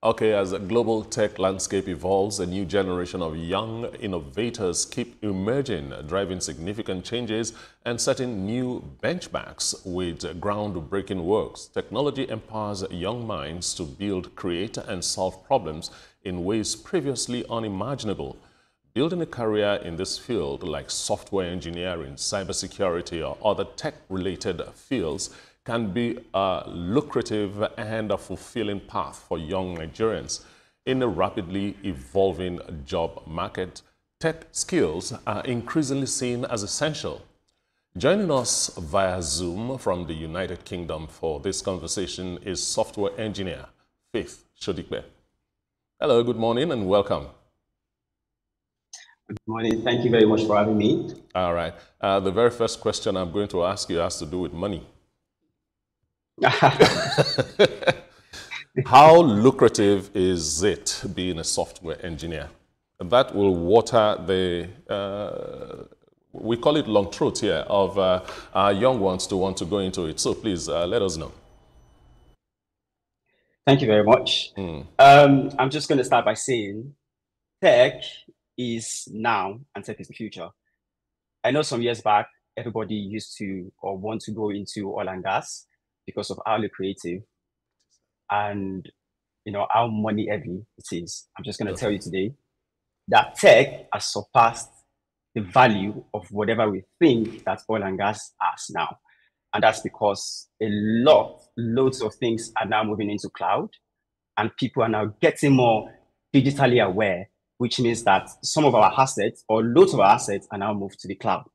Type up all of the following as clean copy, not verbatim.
Okay, as the global tech landscape evolves, a new generation of young innovators keep emerging, driving significant changes and setting new benchmarks with groundbreaking works. Technology empowers young minds to build, create, and solve problems in ways previously unimaginable. Building a career in this field, like software engineering, cybersecurity, or other tech-related fields, can be a lucrative and a fulfilling path for young Nigerians. In a rapidly evolving job market, tech skills are increasingly seen as essential. Joining us via Zoom from the United Kingdom for this conversation is software engineer Faith Shodikbe. Hello, good morning and welcome. Good morning. Thank you very much for having me. All right. The very first question I'm going to ask you has to do with money. How lucrative is it being a software engineer? That will water the, we call it long throat here, of our young ones to want to go into it. So please let us know. Thank you very much. I'm just going to start by saying tech is now and tech is the future. I know some years back, everybody used to or want to go into oil and gas because of how lucrative and how money heavy it is. I'm just going to tell you today that tech has surpassed the value of whatever we think that oil and gas has now. And that's because loads of things are now moving into cloud, and people are now getting more digitally aware, which means that some of our assets or loads of our assets are now moved to the cloud.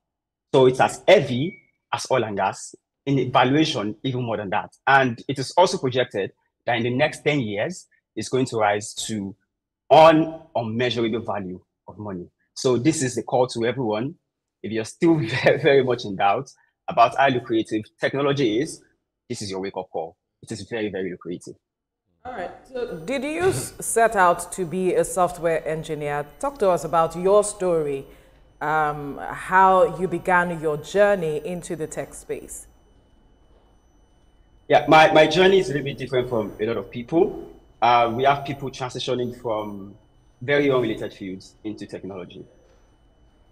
So it's as heavy as oil and gas, in evaluation even more than that. And it is also projected that in the next 10 years, it's going to rise to unmeasurable value of money. So this is the call to everyone. If you're still very, very much in doubt about how lucrative technology is, this is your wake-up call. It is very, very lucrative. All right. So did you set out to be a software engineer? Talk to us about your story, how you began your journey into the tech space. Yeah, my journey is a little bit different from a lot of people. We have people transitioning from very unrelated fields into technology.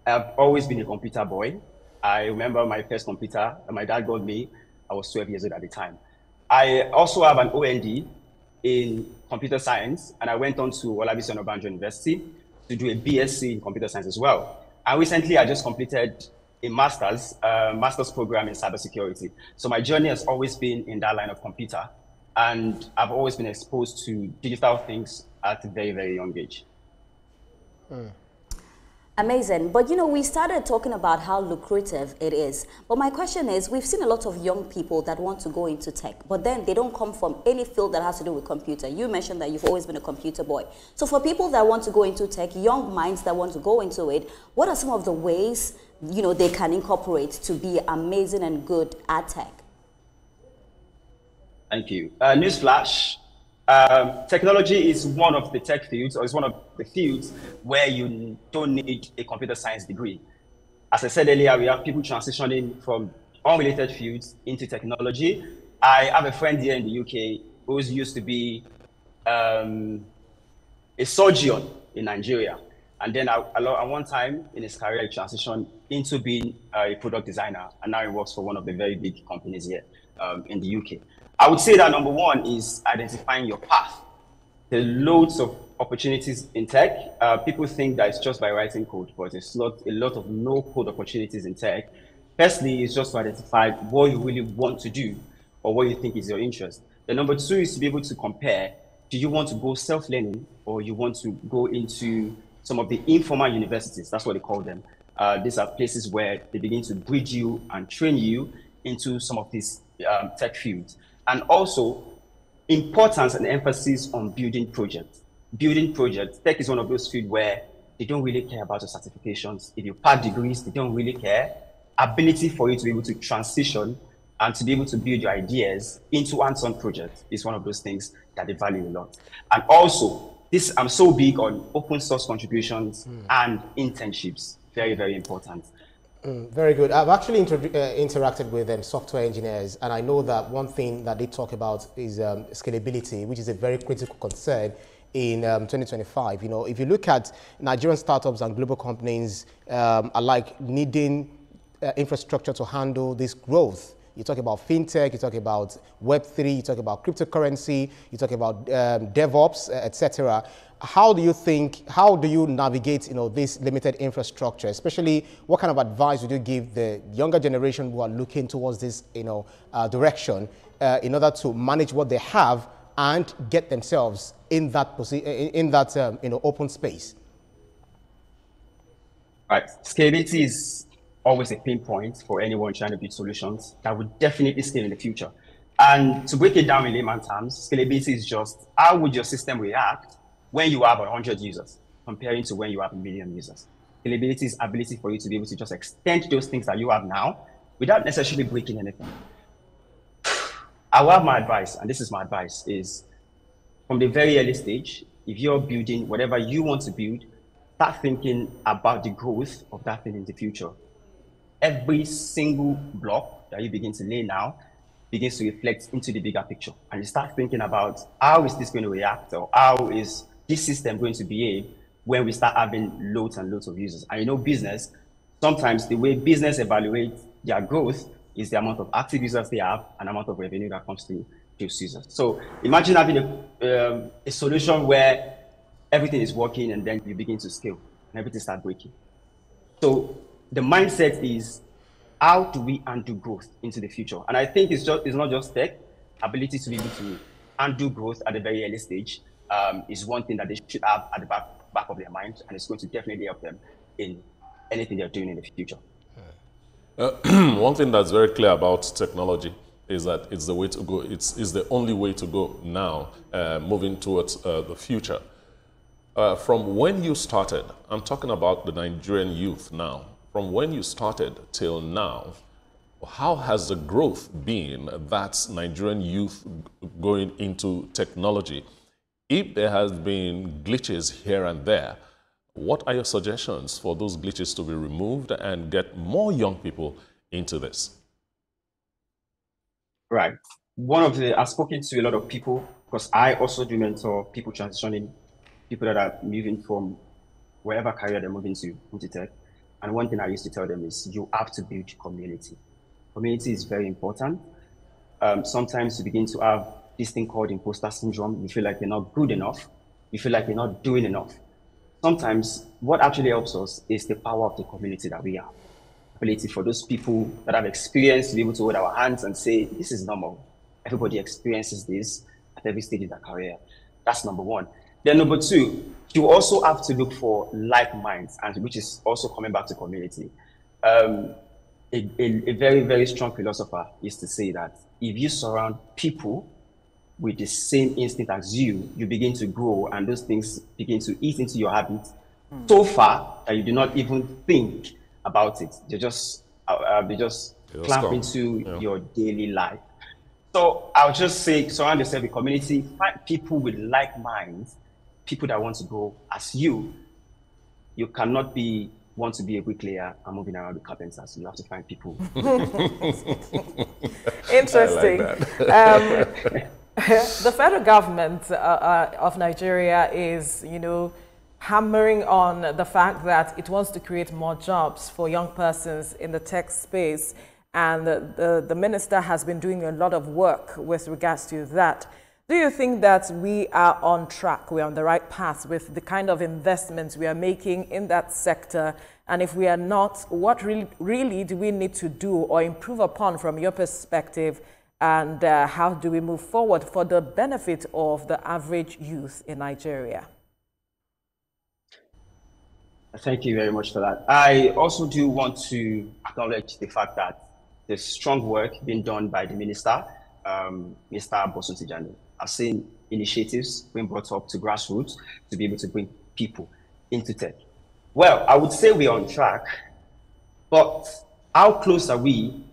I've always been a computer boy. I remember my first computer that my dad got me. I was 12 years old at the time. I also have an OND in computer science, and I went on to Olabisi Onabanjo University to do a BSc in computer science as well. And recently, I just completed a master's program in cybersecurity. So my journey has always been in that line of computer, and I've always been exposed to digital things at a very, very young age. Amazing. But we started talking about how lucrative it is. But my question is, we've seen a lot of young people that want to go into tech, but then they don't come from any field that has to do with computer. You mentioned that you've always been a computer boy. So for people that want to go into tech, young minds that want to go into it, what are some of the ways they can incorporate to be amazing and good at tech? Thank you. Newsflash. Technology is one of the tech fields, or is one of the fields where you don't need a computer science degree. As I said earlier, we have people transitioning from unrelated fields into technology. I have a friend here in the UK who used to be a surgeon in Nigeria. And then at one time in his career, he transitioned into being a product designer. And now he works for one of the very big companies here in the UK. I would say that number one is identifying your path. There are loads of opportunities in tech. People think that it's just by writing code, but it's not a lot of no-code opportunities in tech. Firstly, it's just to identify what you really want to do or what you think is your interest. The number two is to be able to compare. Do you want to go self-learning, or you want to go into some of the informal universities? That's what they call them. These are places where they begin to bridge you and train you into some of these tech fields. And also, importance and emphasis on building projects. Building projects. Tech is one of those fields where they don't really care about your certifications. If you pass degrees, they don't really care. Ability for you to be able to transition and to be able to build your ideas into hands-on projects is one of those things that they value a lot. And also, I'm so big on open source contributions and internships. Very, very important. Very good. I've actually interacted with software engineers, and I know that one thing that they talk about is scalability, which is a very critical concern in 2025. You know, if you look at Nigerian startups and global companies alike needing infrastructure to handle this growth. You talk about fintech, you talk about Web3, you talk about cryptocurrency, you talk about DevOps, etc. How do you navigate, this limited infrastructure? Especially, what kind of advice would you give the younger generation who are looking towards this, direction in order to manage what they have and get themselves in that open space? Right, scalability is always a pain point for anyone trying to build solutions that would definitely scale in the future. And to break it down in layman terms, scalability is just how would your system react when you have 100 users comparing to when you have 1,000,000 users. Scalability is ability for you to be able to just extend those things that you have now without necessarily breaking anything. I will have my advice, and this is my advice, is from the very early stage, if you're building whatever you want to build, start thinking about the growth of that thing in the future. Every single block that you begin to lay now begins to reflect into the bigger picture. And you start thinking about how is this going to react, or how is this system going to behave when we start having loads and loads of users. And business, sometimes the way business evaluates their growth is the amount of active users they have and amount of revenue that comes to those users. So imagine having a solution where everything is working and then you begin to scale and everything starts breaking. So the mindset is, how do we undo growth into the future? And I think it's not just tech. Ability to be able to undo growth at a very early stage is one thing that they should have at the back of their mind, and it's going to definitely help them in anything they're doing in the future. One thing that's very clear about technology is that it's the way to go. It's the only way to go now, moving towards the future. From when you started, I'm talking about the Nigerian youth now, from when you started till now, how has the growth been that's Nigerian youth going into technology? If there has been glitches here and there, what are your suggestions for those glitches to be removed and get more young people into this? Right. I've spoken to a lot of people, because I also do mentor people transitioning, people that are moving from wherever career they're moving to into tech. And one thing I used to tell them is you have to build community. Community is very important. Sometimes you begin to have this thing called imposter syndrome. You feel like you're not good enough. You feel like you're not doing enough. Sometimes what actually helps us is the power of the community that we have. Ability for those people that have experience to be able to hold our hands and say, this is normal. Everybody experiences this at every stage of their career. That's number one. Then number two, you also have to look for like minds, and which is also coming back to community. A very, very strong philosopher used to say that if you surround people with the same instinct as you begin to grow, and those things begin to eat into your habits so far that you do not even think about it. They just clamp into your daily life. So I'll just say, surround yourself with community, find people with like minds, people that want to grow as you. You cannot want to be a bricklayer and moving around with carpenters. You have to find people. Interesting. The federal government of Nigeria is, hammering on the fact that it wants to create more jobs for young persons in the tech space. And the minister has been doing a lot of work with regards to that. Do you think that we are on track, we're on the right path with the kind of investments we are making in that sector? And if we are not, what really do we need to do or improve upon from your perspective? And how do we move forward for the benefit of the average youth in Nigeria? Thank you very much for that. I also do want to acknowledge the fact that there's strong work being done by the minister, Mr. Bosun. I've seen initiatives being brought up to grassroots to be able to bring people into tech. Well, I would say we're on track, but how close are we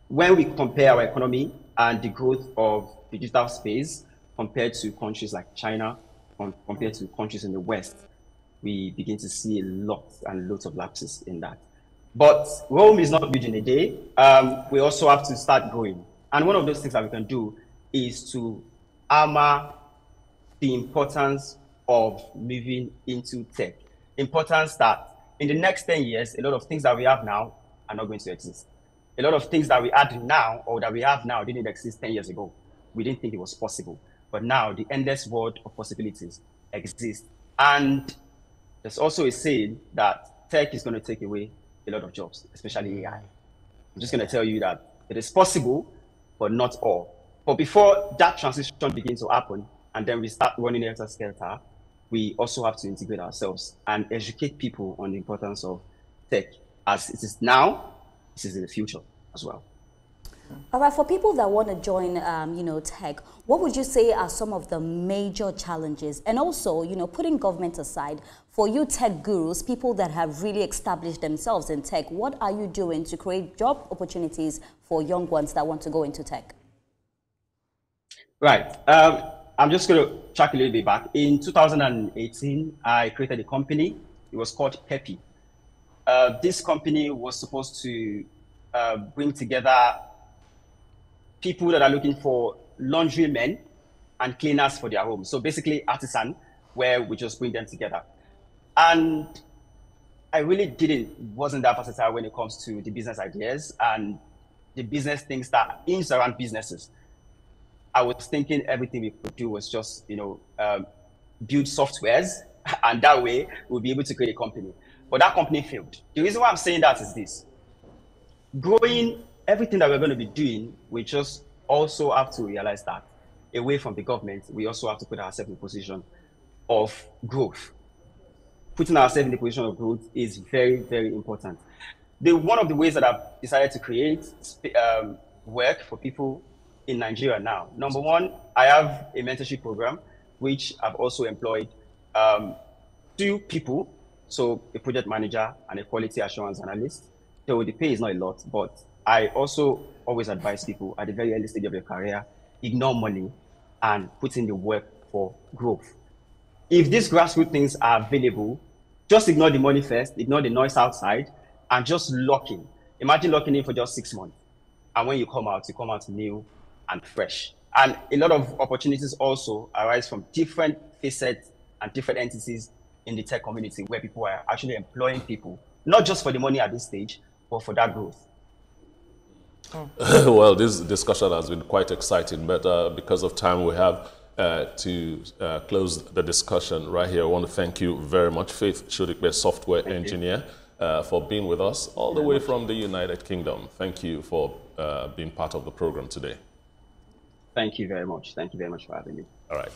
when we compare our economy and the growth of the digital space compared to countries like China, compared to countries in the West? We begin to see lots and lots of lapses in that. But Rome is not built in a day. We also have to start growing. And one of those things that we can do is to armor the importance of moving into tech. Importance that in the next 10 years, a lot of things that we have now are not going to exist. A lot of things that we had now or that we have now didn't exist 10 years ago. We didn't think it was possible. But now the endless world of possibilities exists. And there's also a saying that tech is going to take away a lot of jobs, especially AI. I'm just going to tell you that it is possible, but not all. But before that transition begins to happen, and then we start running helter-skelter, we also have to integrate ourselves and educate people on the importance of tech as it is now, this is in the future as well. All right, for people that want to join, tech, what would you say are some of the major challenges? And also, putting government aside, for you tech gurus, people that have really established themselves in tech, what are you doing to create job opportunities for young ones that want to go into tech? Right. I'm just going to track a little bit back. In 2018, I created a company. It was called Peppy. This company was supposed to bring together people that are looking for laundrymen and cleaners for their homes. So basically artisan, where we just bring them together. And I really wasn't that versatile when it comes to the business ideas and the business things that hinge around businesses. I was thinking everything we could do was just, build softwares, and that way we'll be able to create a company. But that company failed. The reason why I'm saying that is this. Growing everything that we're going to be doing, we just also have to realize that away from the government, we also have to put ourselves in a position of growth. Putting ourselves in the position of growth is very, very important. One of the ways that I've decided to create work for people in Nigeria now, number one, I have a mentorship program, which I've also employed 2 people, so a project manager and a quality assurance analyst. So the pay is not a lot, but I also always advise people at the very early stage of your career, ignore money and put in the work for growth. If these grassroots things are available, just ignore the money first, ignore the noise outside, and just lock in. Imagine locking in for just 6 months. And when you come out new and fresh. And a lot of opportunities also arise from different facets and different entities in the tech community where people are actually employing people, not just for the money at this stage, but for that growth. Well, this discussion has been quite exciting, but because of time, we have to close the discussion right here. I want to thank you very much, Faith Shodikbe, software engineer, for being with us all the way from the United Kingdom. Thank you for being part of the program today. Thank you very much. Thank you very much for having me. All right.